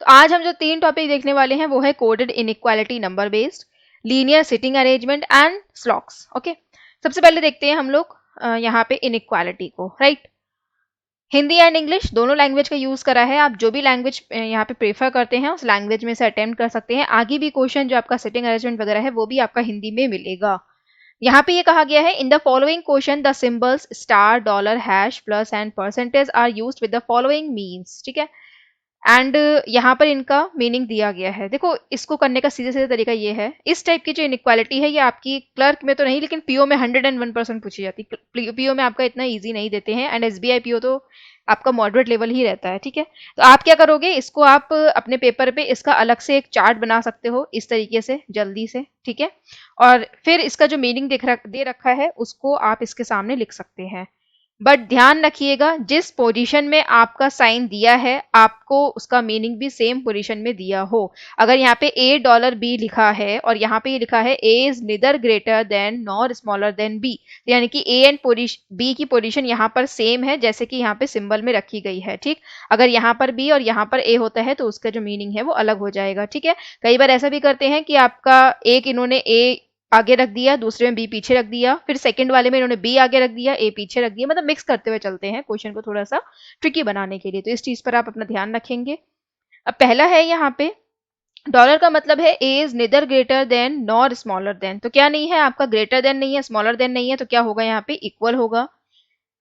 तो आज हम जो 3 टॉपिक देखने वाले हैं वो है coded inequality number based, linear seating arrangement and slots. Okay, सबसे पहले देखते हैं हम लोग यहाँ पे इनइक्वालिटी को, राइट। हिंदी एंड इंग्लिश दोनों लैंग्वेज का यूज करा है। आप जो भी लैंग्वेज यहाँ पे प्रेफर करते हैं उस लैंग्वेज में से अटेम्प्ट कर सकते हैं। आगे भी क्वेश्चन जो आपका सिटिंग अरेंजमेंट वगैरह है वो भी आपका हिंदी में मिलेगा। यहाँ पे ये कहा गया है, in the following question the symbols star, dollar, hash, plus and percentage are used with the following means. ठीक है, एंड यहाँ पर इनका मीनिंग दिया गया है। देखो, इसको करने का सीधे सीधे तरीका ये है, इस टाइप की जो इनइक्वालिटी है ये आपकी क्लर्क में तो नहीं लेकिन पीओ में 101% पूछी जाती है। पीओ में आपका इतना इजी नहीं देते हैं, एंड एसबीआई पीओ तो आपका मॉडरेट लेवल ही रहता है। ठीक है, तो आप क्या करोगे, इसको आप अपने पेपर पे इसका अलग से एक चार्ट बना सकते हो इस तरीके से जल्दी से। ठीक है, और फिर इसका जो मीनिंग दे रखा है उसको आप इसके सामने लिख सकते हैं। बट ध्यान रखिएगा, जिस पोजीशन में आपका साइन दिया है आपको उसका मीनिंग भी सेम पोजीशन में दिया हो। अगर यहाँ पे ए डॉलर बी लिखा है और यहाँ पे ये लिखा है A is neither greater than nor smaller than B, यानी कि ए एंड बी की पोजीशन यहाँ पर सेम है जैसे कि यहाँ पे सिंबल में रखी गई है। ठीक, अगर यहाँ पर बी और यहाँ पर ए होता है तो उसका जो मीनिंग है वो अलग हो जाएगा। ठीक है, कई बार ऐसा भी करते हैं कि आपका एक इन्होंने ए आगे रख दिया, दूसरे में बी पीछे रख दिया, फिर सेकंड वाले में इन्होंने बी आगे रख दिया, ए पीछे रख दिया, मतलब मिक्स करते हुए चलते हैं क्वेश्चन को थोड़ा सा ट्रिकी बनाने के लिए। तो इस चीज पर आप अपना ध्यान रखेंगे। अब पहला है यहाँ पे डॉलर का मतलब है A is neither greater than nor smaller than, तो क्या नहीं है आपका, ग्रेटर देन नहीं है, स्मॉलर देन नहीं है, तो क्या होगा यहाँ पे, इक्वल होगा।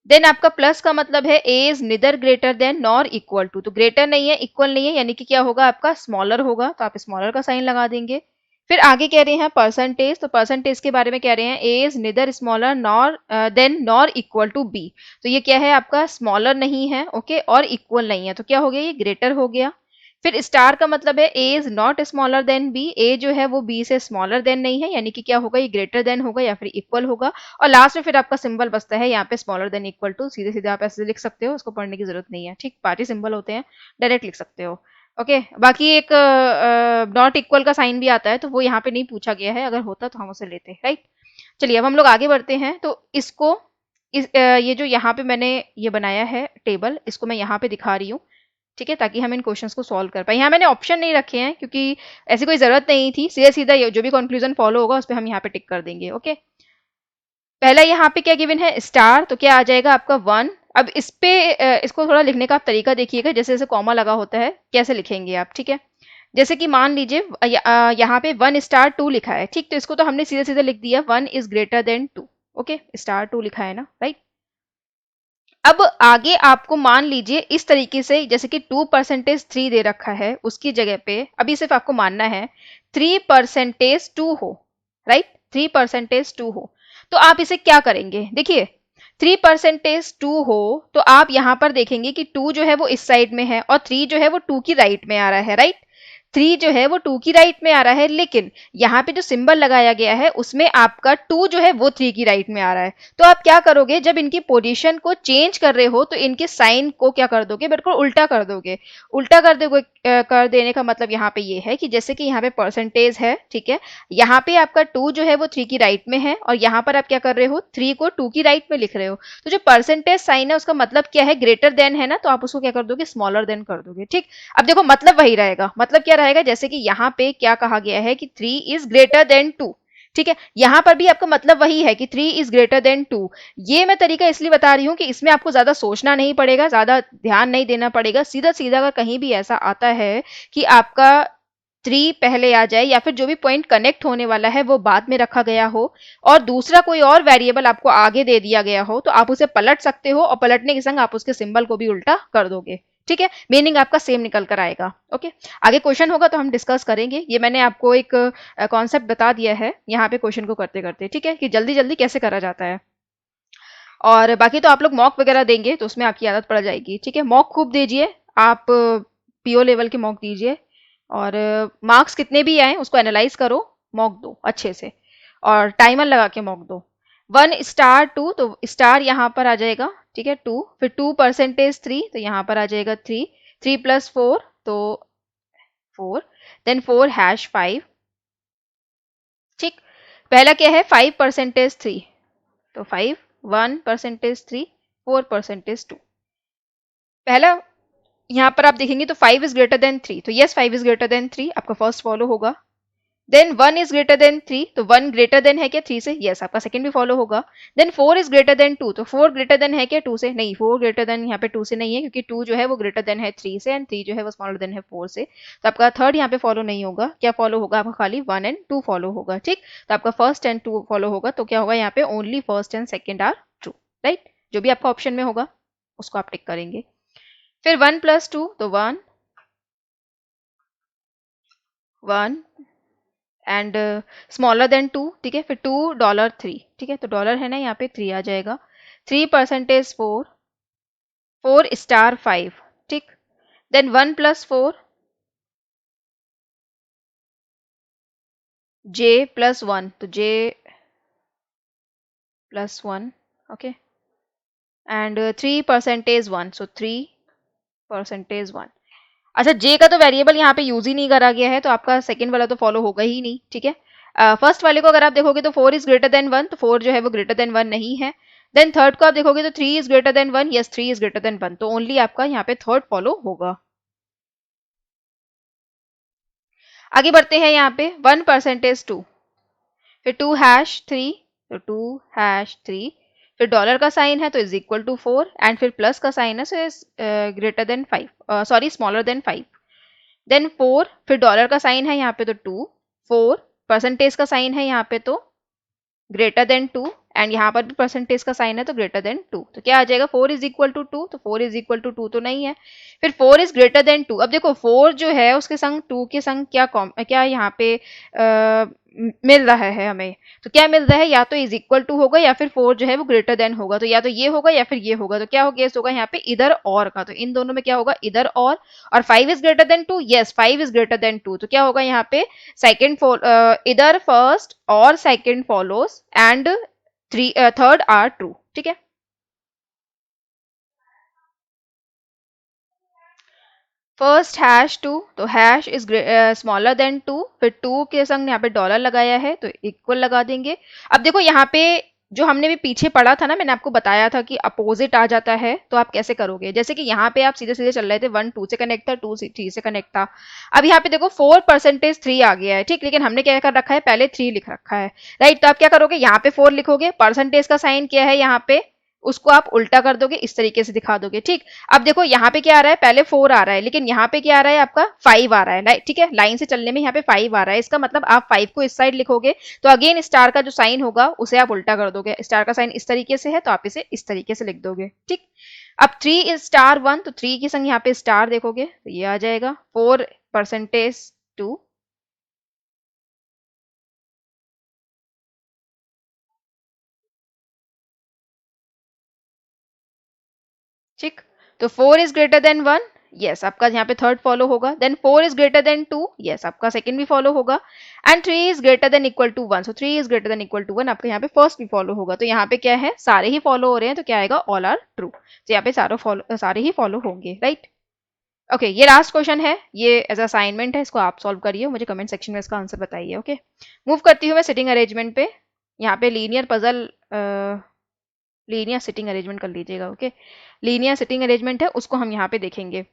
देन आपका प्लस का मतलब है A is neither greater than nor equal to, तो ग्रेटर नहीं है, इक्वल नहीं है, यानी कि क्या होगा आपका, स्मॉलर होगा, तो आप स्मॉलर का साइन लगा देंगे। फिर आगे कह रहे हैं परसेंटेज, तो परसेंटेज के बारे में कह रहे हैं A is neither smaller nor than nor equal to B, तो ये क्या है आपका, स्मॉलर नहीं है, ओके, और इक्वल नहीं है, तो क्या हो गया, ये ग्रेटर हो गया। फिर स्टार का मतलब है A is not smaller than B, A जो है वो बी से स्मॉलर देन नहीं है, यानी कि क्या होगा, ये ग्रेटर देन होगा या फिर इक्वल होगा। और लास्ट में फिर आपका सिंबल बचता है यहाँ पे स्मॉलर देन इक्वल टू, सीधे सीधे आप ऐसे लिख सकते हो, उसको पढ़ने की जरूरत नहीं है। ठीक, पार्टी सिंबल होते हैं, डायरेक्ट लिख सकते हो। ओके, बाकी एक नॉट इक्वल का साइन भी आता है, तो वो यहाँ पे नहीं पूछा गया है, अगर होता तो हम उसे लेते, राइट। चलिए अब हम लोग आगे बढ़ते हैं। तो इसको ये जो यहाँ पे मैंने ये बनाया है टेबल, इसको मैं यहाँ पे दिखा रही हूँ, ठीक है, ताकि हम इन क्वेश्चंस को सॉल्व कर पाए। यहाँ मैंने ऑप्शन नहीं रखे हैं क्योंकि ऐसी कोई जरूरत नहीं थी, सीधा सीधा जो भी कंक्लूजन फॉलो होगा उस पर हम यहाँ पे टिक कर देंगे। ओके, पहला यहाँ पे क्या गिवन है, स्टार, तो क्या आ जाएगा आपका 1। अब इस पे इसको थोड़ा लिखने का आप तरीका देखिएगा, जैसे जैसे कॉमा लगा होता है कैसे लिखेंगे आप। ठीक है, जैसे कि मान लीजिए यहाँ पे 1 स्टार 2 लिखा है, ठीक, तो इसको तो हमने सीधे सीधे लिख दिया 1 is greater than 2। Okay, star 2 लिखा है ना, राइट। अब आगे आपको मान लीजिए इस तरीके से, जैसे कि 2% 3 दे रखा है, उसकी जगह पे अभी सिर्फ आपको मानना है 3% 2 हो, राइट, 3% 2 हो, तो आप इसे क्या करेंगे, देखिए 3% 2 हो तो आप यहां पर देखेंगे कि 2 जो है वो इस साइड में है और 3 जो है वो 2 की राइट में आ रहा है, राइट। 3 जो है वो 2 की राइट में आ रहा है, लेकिन यहाँ पे जो सिंबल लगाया गया है उसमें आपका 2 जो है वो 3 की राइट में आ रहा है। तो आप क्या करोगे, जब इनकी पोजीशन को चेंज कर रहे हो तो इनके साइन को क्या कर दोगे, बिल्कुल उल्टा कर दोगे। उल्टा कर दोगे, कर देने का मतलब यहाँ पे ये है कि जैसे कि यहाँ पे परसेंटेज है, ठीक है, यहाँ पे आपका 2 जो है वो 3 की राइट में है और यहाँ पर आप क्या कर रहे हो, 3 को 2 की राइट में लिख रहे हो। तो जो परसेंटेज साइन है उसका मतलब क्या है, ग्रेटर देन है ना, तो आप उसको क्या कर दोगे, स्मॉलर देन कर दोगे। ठीक, अब देखो मतलब वही रहेगा, मतलब क्या रहेगा, जैसे कि यहाँ पे क्या कहा गया है कि 3 इज ग्रेटर देन 2, ठीक है, यहां पर भी आपका मतलब वही है कि 3 इज ग्रेटर देन 2। ये मैं तरीका इसलिए बता रही हूं कि इसमें आपको ज्यादा सोचना नहीं पड़ेगा, ज्यादा ध्यान नहीं देना पड़ेगा, सीधा सीधा अगर कहीं भी ऐसा आता है कि आपका 3 पहले आ जाए या फिर जो भी पॉइंट कनेक्ट होने वाला है वो बाद में रखा गया हो और दूसरा कोई और वेरिएबल आपको आगे दे दिया गया हो, तो आप उसे पलट सकते हो और पलटने के संग आप उसके सिंबल को भी उल्टा कर दोगे। ठीक है, मीनिंग आपका सेम निकल कर आएगा। ओके, आगे क्वेश्चन होगा तो हम डिस्कस करेंगे, ये मैंने आपको एक कॉन्सेप्ट बता दिया है यहाँ पे क्वेश्चन को करते करते, ठीक है, कि जल्दी जल्दी कैसे करा जाता है। और बाकी तो आप लोग मॉक वगैरह देंगे तो उसमें आपकी आदत पड़ जाएगी। ठीक है, मॉक खूब दीजिए आप, पीओ लेवल के मॉक दीजिए और मार्क्स कितने भी आए उसको एनालाइज करो, मॉक दो अच्छे से और टाइमर लगा के मॉक दो। 1 स्टार 2, तो स्टार यहाँ पर आ जाएगा, ठीक है, 2, फिर 2% 3, तो यहाँ पर आ जाएगा 3, 3 प्लस 4 तो 4, देन 4 हैश 5। ठीक, पहला क्या है, 5% 3, तो 5, 1% 3, 4% 2, पहला यहाँ पर आप देखेंगे तो 5 इज ग्रेटर देन 3, तो यस 5 इज ग्रेटर देन 3 आपका फर्स्ट फॉलो होगा। देन 1 इज ग्रेटर देन 3, तो 1 ग्रेटर देन है क्या 3 से, यस आपका सेकंड भी फॉलो होगा। देन 4 इज ग्रेटर देन 2, तो 4 ग्रेटर देन है क्या 2 से, नहीं 4 ग्रेटर देन यहाँ पे 2 से नहीं है, क्योंकि 2 जो है वो ग्रेटर देन है 3 से, एंड 3 जो है वो स्मॉलर देन है 4 से, तो आपका थर्ड यहाँ पे फॉलो नहीं होगा। क्या फॉलो होगा आपका, खाली 1 एंड 2 फॉलो होगा। ठीक, तो आपका फर्स्ट एंड 2 फॉलो होगा, तो क्या होगा यहाँ पे only first and second are true, right. जो भी आपका ऑप्शन में होगा उसको आप टिक करेंगे। फिर 1 + 2, तो 1 1 एंड स्मॉलर देन 2, ठीक है। फिर $2 ठीक है, तो डॉलर है ना यहाँ पे 3 आ जाएगा। 3% 4, 4 स्टार 5, ठीक। देन 1 + 4 J + 1, तो J + 1, ओके। And 3% 1, so 3% 1। अच्छा, जे का तो वेरिएबल यहाँ पे यूज ही नहीं करा गया है, तो आपका सेकंड वाला तो फॉलो होगा ही नहीं, ठीक है। फर्स्ट वाले को अगर आप देखोगे तो 4 इज ग्रेटर देन 1, तो 4 जो है वो ग्रेटर देन 1 नहीं है। देन थर्ड को आप देखोगे तो 3 is greater then 1, yes 3 is greater then 1, तो ओनली आपका यहाँ पे थर्ड फॉलो होगा। आगे बढ़ते हैं यहाँ पे 1% 2, फिर 2#3, तो 2#3, फिर डॉलर का साइन है तो इज इक्वल टू 4, एंड फिर प्लस का साइन है so is greater than 5, sorry smaller than 5। Then 4, फिर डॉलर का साइन है यहाँ पे तो 2, 4 परसेंटेज का साइन है यहाँ पे तो ग्रेटर देन 2, एंड यहाँ पर भी परसेंटेज का साइन है तो ग्रेटर देन 2, तो क्या आ जाएगा 4 इज इक्वल टू 2, तो 4 इज इक्वल टू 2 तो नहीं है। फिर 4 इज ग्रेटर देन 2, अब देखो 4 जो है उसके संग 2 के संग क्या यहाँ पे मिल रहा है हमें, तो क्या मिल रहा है, या तो इज इक्वल टू होगा या फिर 4 जो है वो ग्रेटर देन होगा, तो या तो ये होगा या फिर ये होगा, तो क्या हो केस होगा यहाँ पे इधर और का, तो इन दोनों में क्या होगा इधर और 5 is greater than 2, yes 5 is greater than 2, तो क्या होगा यहाँ पे सेकंड इधर फर्स्ट और second follows and third are true, ठीक है। फर्स्ट #2, तो हैश इज स्मॉलर देन 2, फिर 2 के संग यहाँ पे डॉलर लगाया है तो इक्वल लगा देंगे। अब देखो यहाँ पे जो हमने भी पीछे पढ़ा था ना, मैंने आपको बताया था कि अपोजिट आ जाता है, तो आप कैसे करोगे, जैसे कि यहाँ पे आप सीधे सीधे चल रहे थे, 1 2 से कनेक्ट था, 2 3 से कनेक्ट था। अब यहाँ पे देखो 4% 3 आ गया है, ठीक, लेकिन हमने क्या कर रखा है पहले 3 लिख रखा है, राइट। तो आप क्या करोगे यहाँ पे 4 लिखोगे, परसेंटेज का साइन क्या है यहाँ पे उसको आप उल्टा कर दोगे, इस तरीके से दिखा दोगे, ठीक। अब देखो यहाँ पे क्या आ रहा है, पहले 4 आ रहा है, लेकिन यहाँ पे क्या आ रहा है आपका 5 आ रहा है, ठीक है। लाइन से चलने में यहाँ पे 5 आ रहा है, इसका मतलब आप 5 को इस साइड लिखोगे, तो अगेन स्टार का जो साइन होगा उसे आप उल्टा कर दोगे। स्टार का साइन इस तरीके से है तो आप इसे इस तरीके से लिख दोगे, ठीक। अब 3 इज स्टार 1, तो 3 के संग यहाँ पे स्टार देखोगे तो ये आ जाएगा 4% 2, ठीक। तो 4 इज ग्रेटर देन 1, यस आपका यहाँ पे थर्ड फॉलो होगा। Then 4 is greater than 2, yes आपका सेकंड भी फॉलो होगा। And 3 is greater than equal to 1, so 3 is greater than equal to 1, आपका यहाँ पे फर्स्ट भी फॉलो होगा। तो यहाँ पे क्या है सारे ही फॉलो हो रहे हैं, तो क्या आएगा ऑल आर ट्रू, तो यहाँ पे सारे ही फॉलो होंगे, राइट। ओके, ये लास्ट क्वेश्चन है, ये एज असाइनमेंट है, इसको आप सॉल्व करिए, मुझे कमेंट सेक्शन में इसका आंसर बताइए। ओके, मूव करती हूँ मैं सिटिंग अरेंजमेंट पे। यहाँ पे linear puzzle, linear seating arrangement कर लीजिएगा। ओके, लीनियर सिटिंग अरेंजमेंट है उसको हम यहाँ पे देखेंगे।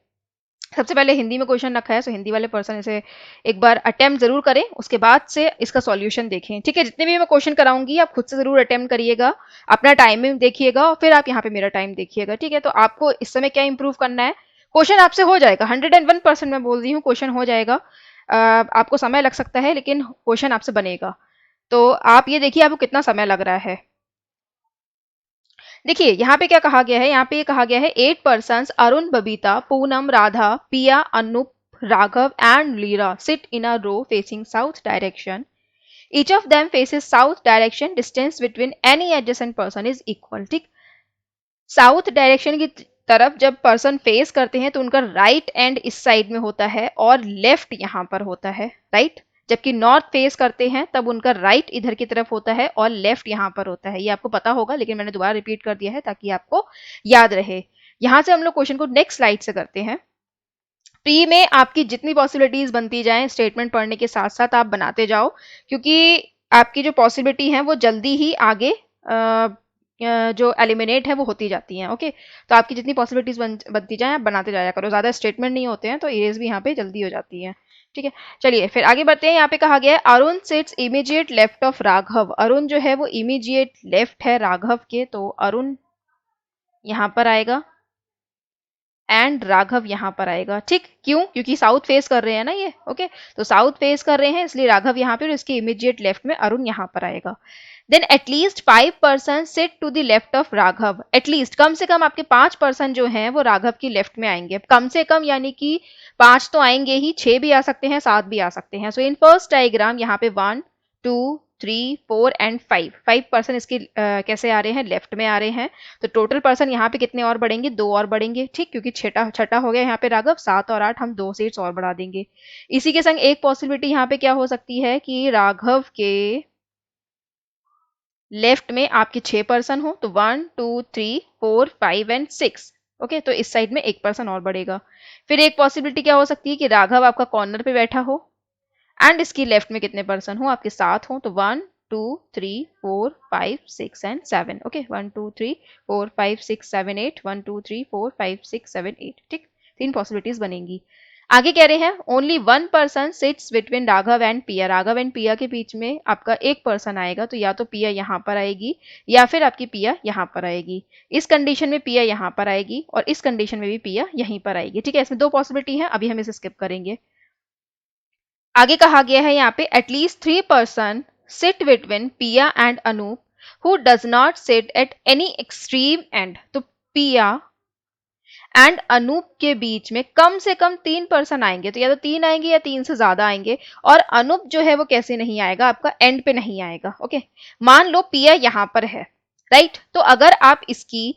सबसे पहले हिंदी में क्वेश्चन रखा है, सो हिंदी वाले पर्सन इसे एक बार अटेम्प्ट जरूर करें, उसके बाद से इसका सॉल्यूशन देखें, ठीक है। जितने भी मैं क्वेश्चन कराऊंगी आप खुद से जरूर अटेम्प्ट करिएगा, अपना टाइमिंग देखिएगा और फिर आप यहाँ पे मेरा टाइम देखिएगा, ठीक है। तो आपको इस समय क्या इंप्रूव करना है, क्वेश्चन आपसे हो जाएगा, 101% मैं बोल रही हूँ क्वेश्चन हो जाएगा। आपको समय लग सकता है लेकिन क्वेश्चन आपसे बनेगा, तो आप ये देखिए आपको कितना समय लग रहा है। देखिए यहाँ पे क्या कहा गया है, यहाँ पे ये कहा गया है 8 persons Arun, Babita, Poonam, Radha, Piya, Anoop, Raghav and Leera sit in a row facing south direction. Each of them faces south direction, distance between any adjacent person is equal, ठीक। साउथ डायरेक्शन की तरफ जब पर्सन फेस करते हैं तो उनका राइट एंड इस साइड में होता है और लेफ्ट यहाँ पर होता है, राइट। जबकि नॉर्थ फेस करते हैं तब उनका राइट इधर की तरफ होता है और लेफ्ट यहाँ पर होता है। ये आपको पता होगा लेकिन मैंने दोबारा रिपीट कर दिया है ताकि आपको याद रहे। यहाँ से हम लोग क्वेश्चन को नेक्स्ट स्लाइड से करते हैं। प्री में आपकी जितनी पॉसिबिलिटीज बनती जाएं स्टेटमेंट पढ़ने के साथ साथ आप बनाते जाओ, क्योंकि आपकी जो पॉसिबिलिटी है वो जल्दी ही आगे जो एलिमिनेट है वो होती जाती हैं। ओके, तो आपकी जितनी पॉसिबिलिटीज बनती जाए आप बनाते जाया करो, ज़्यादा स्टेटमेंट नहीं होते हैं तो इरेज भी यहाँ पे जल्दी हो जाती है। ठीक है, चलिए फिर आगे बढ़ते हैं। यहाँ पे कहा गया है Arun sits immediate left of Raghav. Arun जो है वो इमीडिएट लेफ्ट है राघव के, तो अरुण यहाँ पर आएगा एंड राघव यहाँ पर आएगा। ठीक, क्यों? क्योंकि साउथ फेस कर रहे हैं ना ये। ओके, तो साउथ फेस कर रहे हैं इसलिए राघव यहाँ पे और इसके इमीडिएट लेफ्ट में अरुण यहाँ पर आएगा। Then at least 5% sit to the left of Raghav. At least कम से कम आपके 5% जो हैं वो राघव की लेफ्ट में आएंगे। कम से कम यानी कि 5 तो आएंगे ही, 6 भी आ सकते हैं, 7 भी आ सकते हैं। सो इन फर्स्ट डायग्राम यहाँ पे 1 2 3 4 एंड 5% इसके कैसे आ रहे हैं? लेफ्ट में आ रहे हैं। तो टोटल पर्सन यहाँ पे कितने और बढ़ेंगे? 2 और बढ़ेंगे। ठीक, क्योंकि छठा हो गया यहाँ पे राघव, 7 और 8 हम 2 सीट्स और बढ़ा देंगे। इसी के संग एक पॉसिबिलिटी यहाँ पे क्या हो सकती है कि राघव के लेफ्ट में आपके 6 पर्सन हो, तो 1 2 3 4 5 एंड 6। ओके, तो इस साइड में 1 पर्सन और बढ़ेगा। फिर एक पॉसिबिलिटी क्या हो सकती है कि राघव आपका कॉर्नर पे बैठा हो एंड इसकी लेफ्ट में कितने पर्सन हो? आपके 7 हो, तो 1 2 3 4 5 6 एंड 7। ओके, 1 2 3 4 5 6 7 8 1 2 3 4 5 6 7 8। ठीक, 3 पॉसिबिलिटीज बनेंगी। आगे कह रहे हैं only 1 person sits between Raghav and पिया। राघव एंड पिया के बीच में आपका 1 पर्सन आएगा, तो या तो पिया यहाँ पर आएगी या फिर आपकी पिया यहाँ पर आएगी। इस कंडीशन में पिया यहाँ पर आएगी और इस कंडीशन में भी पिया यहीं पर आएगी। ठीक है, इसमें 2 पॉसिबिलिटी है, अभी हम इसे स्किप करेंगे। आगे कहा गया है यहाँ पे at least 3 person sit between Piya and Anoop who does not sit at any extreme end. तो पिया एंड अनूप के बीच में कम से कम 3 पर्सन आएंगे, तो या तो 3 आएंगे या 3 से ज्यादा आएंगे। और अनूप जो है वो कैसे नहीं आएगा? आपका एंड पे नहीं आएगा। ओके, मान लो पिया यहाँ पर है, राइट, तो अगर आप इसकी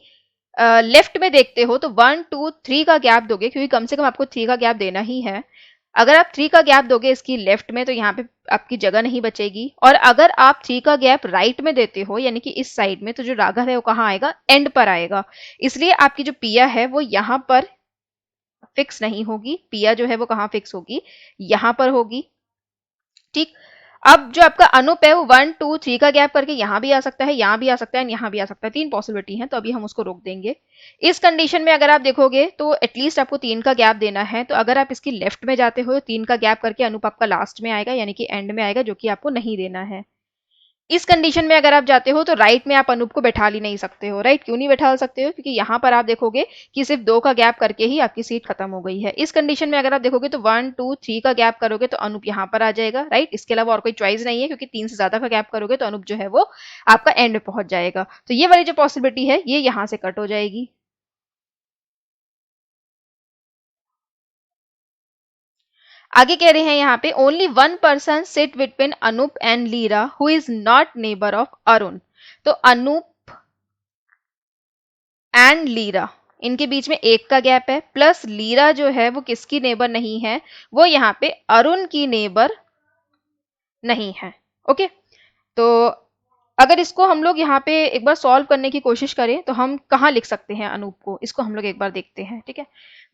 लेफ्ट में देखते हो तो 1 2 3 का गैप दोगे, क्योंकि कम से कम आपको 3 का गैप देना ही है। अगर आप 3 का गैप दोगे इसकी लेफ्ट में तो यहाँ पे आपकी जगह नहीं बचेगी। और अगर आप 3 का गैप राइट में देते हो यानी कि इस साइड में, तो जो राघव है वो कहाँ आएगा? एंड पर आएगा। इसलिए आपकी जो पिया है वो यहाँ पर फिक्स नहीं होगी। पिया जो है वो कहाँ फिक्स होगी? यहाँ पर होगी। ठीक, अब जो आपका अनूप है वो 1 2 3 का गैप करके यहाँ भी आ सकता है, यहाँ भी आ सकता है, यहाँ भी आ सकता है। 3 पॉसिबिलिटी है, तो अभी हम उसको रोक देंगे। इस कंडीशन में अगर आप देखोगे तो एटलीस्ट आपको 3 का गैप देना है, तो अगर आप इसकी लेफ्ट में जाते हो 3 का गैप करके अनूप आपका लास्ट में आएगा यानी कि एंड में आएगा, जो कि आपको नहीं देना है। इस कंडीशन में अगर आप जाते हो तो राइट में आप अनूप को बैठा ही नहीं सकते हो। राइट, क्यों नहीं बैठा सकते हो? क्योंकि यहाँ पर आप देखोगे कि सिर्फ 2 का गैप करके ही आपकी सीट खत्म हो गई है। इस कंडीशन में अगर आप देखोगे तो 1 2 3 का गैप करोगे तो अनूप यहाँ पर आ जाएगा। राइट, इसके अलावा और कोई चॉइस नहीं है, क्योंकि 3 से ज्यादा का गैप करोगे तो अनूप जो है वो आपका एंड में पहुंच जाएगा। तो ये वाली जो पॉसिबिलिटी है ये यहाँ से कट हो जाएगी। आगे कह रहे हैं यहाँ पे only 1 person sit between Anoop and Leera who is not neighbour of Arun. तो अनूप एंड लीरा इनके बीच में 1 का गैप है, प्लस लीरा जो है वो किसकी नेबर नहीं है? वो यहाँ पे अरुण की नेबर नहीं है। ओके, तो अगर इसको हम लोग यहाँ पे एक बार सॉल्व करने की कोशिश करें तो हम कहाँ लिख सकते हैं अनूप को? इसको हम लोग एक बार देखते हैं। ठीक है,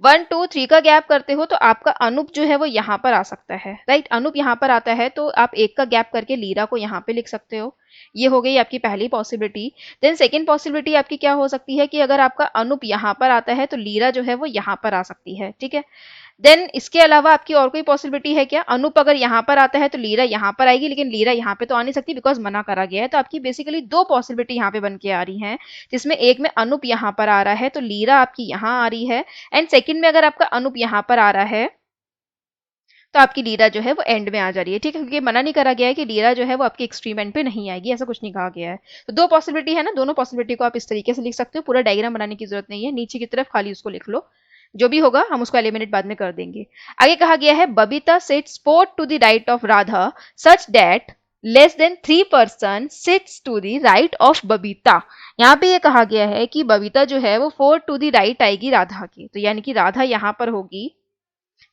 1 2 3 का गैप करते हो तो आपका अनूप जो है वो यहाँ पर आ सकता है। राइट, अनूप यहाँ पर आता है तो आप 1 का गैप करके लीरा को यहाँ पे लिख सकते हो। ये हो गई आपकी पहली पॉसिबिलिटी। देन सेकेंड पॉसिबिलिटी आपकी क्या हो सकती है कि अगर आपका अनूप यहाँ पर आता है तो लीरा जो है वो यहाँ पर आ सकती है। ठीक है, देन इसके अलावा आपकी और कोई पॉसिबिलिटी है क्या? अनूप अगर यहाँ पर आता है तो लीरा यहाँ पर आएगी, लेकिन लीरा यहाँ पे तो आ नहीं सकती बिकॉज मना करा गया है। तो आपकी बेसिकली 2 पॉसिबिलिटी यहाँ पे बन के आ रही हैं, जिसमें एक में अनूप यहाँ पर आ रहा है तो लीरा आपकी यहाँ आ रही है, एंड सेकंड में अगर आपका अनूप यहाँ पर आ रहा है तो आपकी लीरा जो है वो एंड में आ जा रही है। ठीक है, क्योंकि मना नहीं करा गया है कि लीरा जो है वो आपकी एक्सट्रीम एंड पे नहीं आएगी, ऐसा कुछ नहीं कहा गया है। तो 2 पॉसिबिलिटी है ना, दोनों पॉसिबिलिटी को आप इस तरीके से लिख सकते हो। पूरा डायग्राम बनाने की जरूरत नहीं है, नीचे की तरफ खाली उसको लिख लो, जो भी होगा हम उसको एलिमिनेट बाद में कर देंगे। आगे कहा गया है Babita sits 4 to the right of Radha such that less than 3 person sits to the right of Babita. यहाँ पे ये कहा गया है कि बबीता जो है वो 4 टू द राइट आएगी राधा की, तो यानी कि राधा यहाँ पर होगी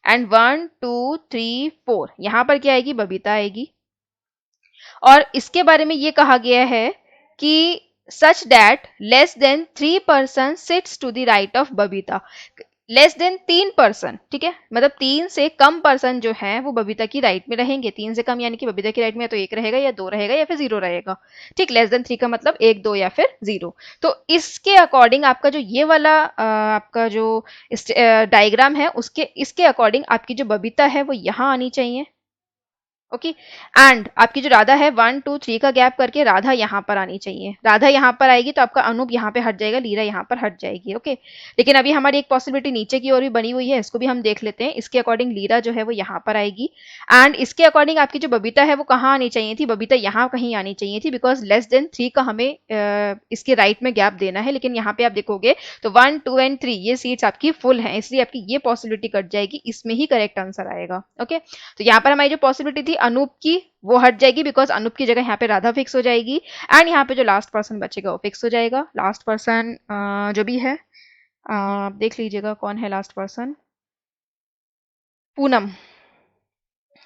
एंड 1 2 3 4 यहाँ पर क्या आएगी? बबीता आएगी। और इसके बारे में ये कहा गया है कि such that less than 3 person sits to the right of Babita. Less than 3%, ठीक है, मतलब 3 से कम पर्सन जो है वो बबीता की राइट में रहेंगे। 3 से कम यानी कि बबीता की राइट में या तो 1 रहेगा या 2 रहेगा या फिर 0 रहेगा। ठीक, लेस देन 3 का मतलब 1, 2 या फिर 0। तो इसके अकॉर्डिंग आपका जो ये वाला आपका जो डायग्राम है उसके इसके अकॉर्डिंग आपकी जो बबीता है वो यहाँ आनी चाहिए। ओके, एंड आपकी जो राधा है 1 2 3 का गैप करके राधा यहाँ पर आनी चाहिए। राधा यहाँ पर आएगी तो आपका अनूप यहाँ पे हट जाएगा, लीरा यहाँ पर हट जाएगी। ओके, लेकिन अभी हमारी एक पॉसिबिलिटी नीचे की ओर भी बनी हुई है, इसको भी हम देख लेते हैं। इसके अकॉर्डिंग लीरा जो है वो यहाँ पर आएगी, एंड इसके अकॉर्डिंग आपकी जो बबीता है वो कहाँ आनी चाहिए थी, बबीता यहाँ कहीं आनी चाहिए थी, बिकॉज लेस देन 3 का हमें इसके राइट में गैप देना है। लेकिन यहाँ पे आप देखोगे तो 1 2 एंड 3 ये सीट्स आपकी फुल हैं, इसलिए आपकी ये पॉसिबिलिटी कट जाएगी, इसमें ही करेक्ट आंसर आएगा। ओके, तो यहाँ पर हमारी जो पॉसिबिलिटी थी अनूप की वो हट जाएगी, बिकॉज अनूप की जगह यहाँ पे राधा फिक्स हो जाएगी, एंड यहाँ पे जो लास्ट पर्सन बचेगा वो फिक्स हो जाएगा। लास्ट पर्सन जो भी है देख लीजिएगा कौन है लास्ट पर्सन, पूनम।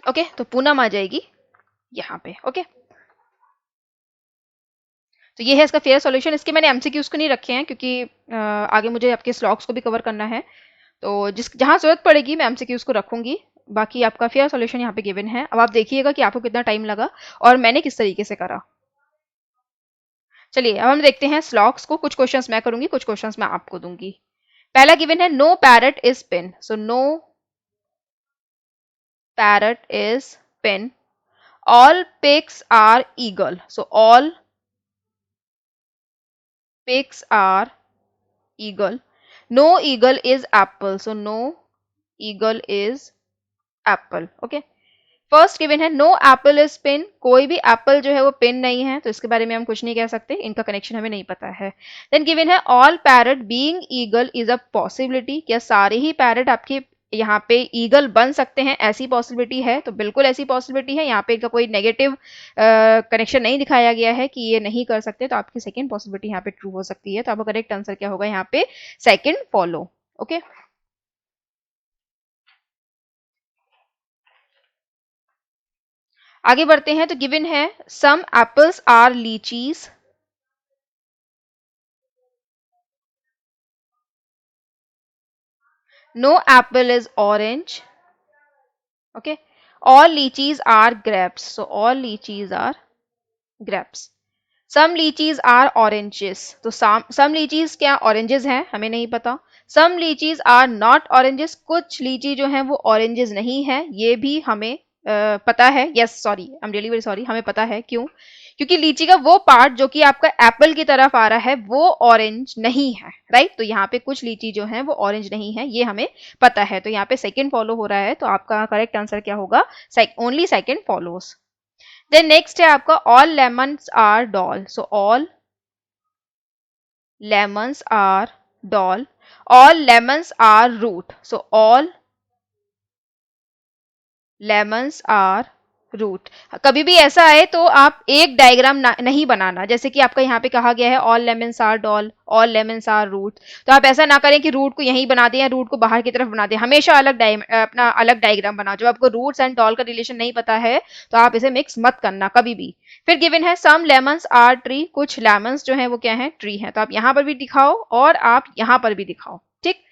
ओके, तो पूनम आ जाएगी यहाँ पे। ओके, तो ये है इसका फेयर सॉल्यूशन। इसके मैंने एमसीक्यूज को नहीं रखे हैं क्योंकि आगे मुझे आपके स्लॉग्स को भी कवर करना है, तो जहाँ जरूरत पड़ेगी मैं एमसीक्यूज को रखूंगी। बाकी आपका फेयर सॉल्यूशन यहाँ पे गिवन है। अब आप देखिएगा कि आपको कितना टाइम लगा और मैंने किस तरीके से करा। चलिए अब हम देखते हैं स्लॉग्स को। कुछ क्वेश्चंस मैं करूंगी, कुछ क्वेश्चंस मैं आपको दूंगी। पहला गिवन है no parrot is pin, so no parrot is pin. All pigs are eagle, so all pigs are eagle. No eagle is apple, so no eagle is apple. Okay, first given है no Apple is pin, कोई भी Apple जो है वो pin नहीं है, तो इसके बारे में हम कुछ नहीं कह सकते, इनका कनेक्शन हमें नहीं पता है। देन गिवन है all parrot being eagle is a possibility, क्या सारे ही पैरट आपके यहाँ पे ईगल बन सकते हैं, ऐसी पॉसिबिलिटी है? तो बिल्कुल ऐसी पॉसिबिलिटी है, यहाँ पे इनका कोई नेगेटिव कनेक्शन नहीं दिखाया गया है कि ये नहीं कर सकते, तो आपकी सेकेंड पॉसिबिलिटी यहाँ पे ट्रू हो सकती है। तो आपका करेक्ट आंसर क्या होगा यहाँ पे, सेकेंड फॉलो। ओके, आगे बढ़ते हैं। तो गिवन है some apples are litchis, no apple is orange. Okay, all lychees are grapes, so all lychees are grapes. some lychees are oranges, तो some lychees क्या oranges हैं हमें नहीं पता। some lychees are not oranges, कुछ लीची जो हैं वो oranges नहीं है, ये भी हमें पता है। Yes sorry, I am really very sorry, हमें पता है। क्यों? क्योंकि लीची का वो पार्ट जो कि आपका एप्पल की तरफ आ रहा है वो ऑरेंज नहीं है, राइट। तो यहाँ पे कुछ लीची जो है वो ऑरेंज नहीं है, ये हमें पता है। तो यहाँ पे सेकंड फॉलो हो रहा है, तो आपका करेक्ट आंसर क्या होगा, only second follows. Then next है आपका all lemons are doll, so all lemons are doll. All lemons are root, so all lemons are root. कभी भी ऐसा आए तो आप एक डायग्राम नहीं बनाना, जैसे कि आपका यहाँ पे कहा गया है all lemons are doll, all lemons are root, तो आप ऐसा ना करें कि रूट को यहीं बना दें या रूट को बाहर की तरफ बना दें। हमेशा अपना अलग डायग्राम बनाओ। जब आपको रूट्स एंड डॉल का रिलेशन नहीं पता है तो आप इसे मिक्स मत करना कभी भी। फिर गिवन है सम लेमन्स आर ट्री, कुछ लेमन्स जो है वो क्या है, ट्री है, तो आप यहाँ पर भी दिखाओ और आप यहाँ पर भी दिखाओ। ठीक,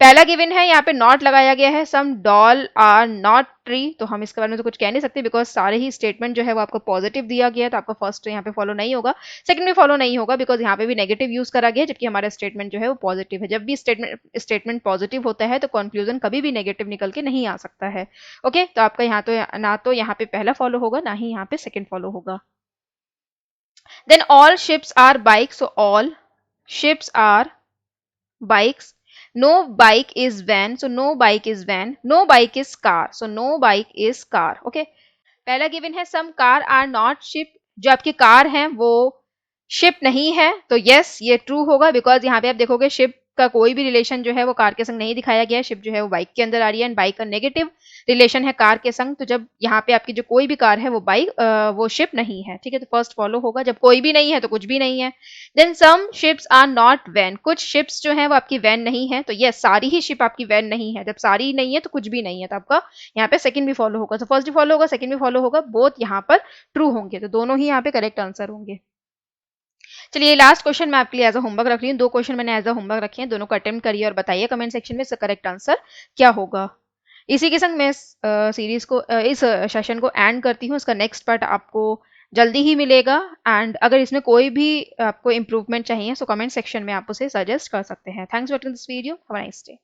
पहला गिवन है यहाँ पे नॉट लगाया गया है, सम डॉल आर नॉट ट्री, तो हम इसके बारे में तो कुछ कह नहीं सकते बिकॉज सारे ही स्टेटमेंट जो है वो आपको पॉजिटिव दिया गया है, तो आपका फर्स्ट तो यहाँ पे फॉलो नहीं होगा, सेकंड भी फॉलो नहीं होगा बिकॉज यहाँ पे भी नेगेटिव यूज करा गया है, जबकि हमारा स्टेटमेंट जो है वो पॉजिटिव है। जब भी स्टेटमेंट पॉजिटिव होता है तो कंक्लूजन कभी भी नेगेटिव निकल के नहीं आ सकता है। ओके, तो आपका यहाँ तो ना तो यहाँ पे पहला फॉलो होगा ना ही यहाँ पे सेकेंड फॉलो होगा। Then all ships are bike, so all ships are bikes. No bike is van, so no bike is van. No bike is car, so no bike is car. Okay, पहला given है some car are not ship, जो आपकी car है वो ship नहीं है, तो yes ये ट्रू होगा बिकॉज यहाँ पे आप देखोगे शिप का कोई भी रिलेशन जो है वो कार के संग नहीं दिखाया गया है। शिप जो है वो बाइक के अंदर आ रही है एंड बाइक का नेगेटिव रिलेशन है कार के संग, तो जब यहाँ पे आपकी जो कोई भी कार है वो वो शिप नहीं है। ठीक है, तो फर्स्ट फॉलो होगा, जब कोई भी नहीं है तो कुछ भी नहीं है। Then some ships are not van, कुछ शिप्स जो है वो आपकी वैन नहीं है, तो यस सारी ही शिप आपकी वैन नहीं है। जब सारी नहीं है तो कुछ भी नहीं है, तो आपका यहाँ पे सेकंड भी फॉलो होगा। तो फर्स्ट भी फॉलो होगा, सेकंड भी फॉलो होगा, बोथ यहाँ पर ट्रू होंगे, तो दोनों ही यहाँ पे करेक्ट आंसर होंगे। चलिए लास्ट क्वेश्चन मैं आपके लिए एज अ होमवर्क रख रही हूँ। 2 क्वेश्चन मैंने एज अ होमवर्क रखे हैं, दोनों को अटेम्प्ट करिए और बताइए कमेंट सेक्शन में इसका करेक्ट आंसर क्या होगा। इसी के संग मैं इस सीरीज को इस सेशन को एंड करती हूँ। इसका नेक्स्ट पार्ट आपको जल्दी ही मिलेगा एंड अगर इसमें कोई भी आपको इम्प्रूवमेंट चाहिए सो कमेंट सेक्शन में आप उसे सजेस्ट कर सकते हैं। Thanks for watching this video, have a nice day.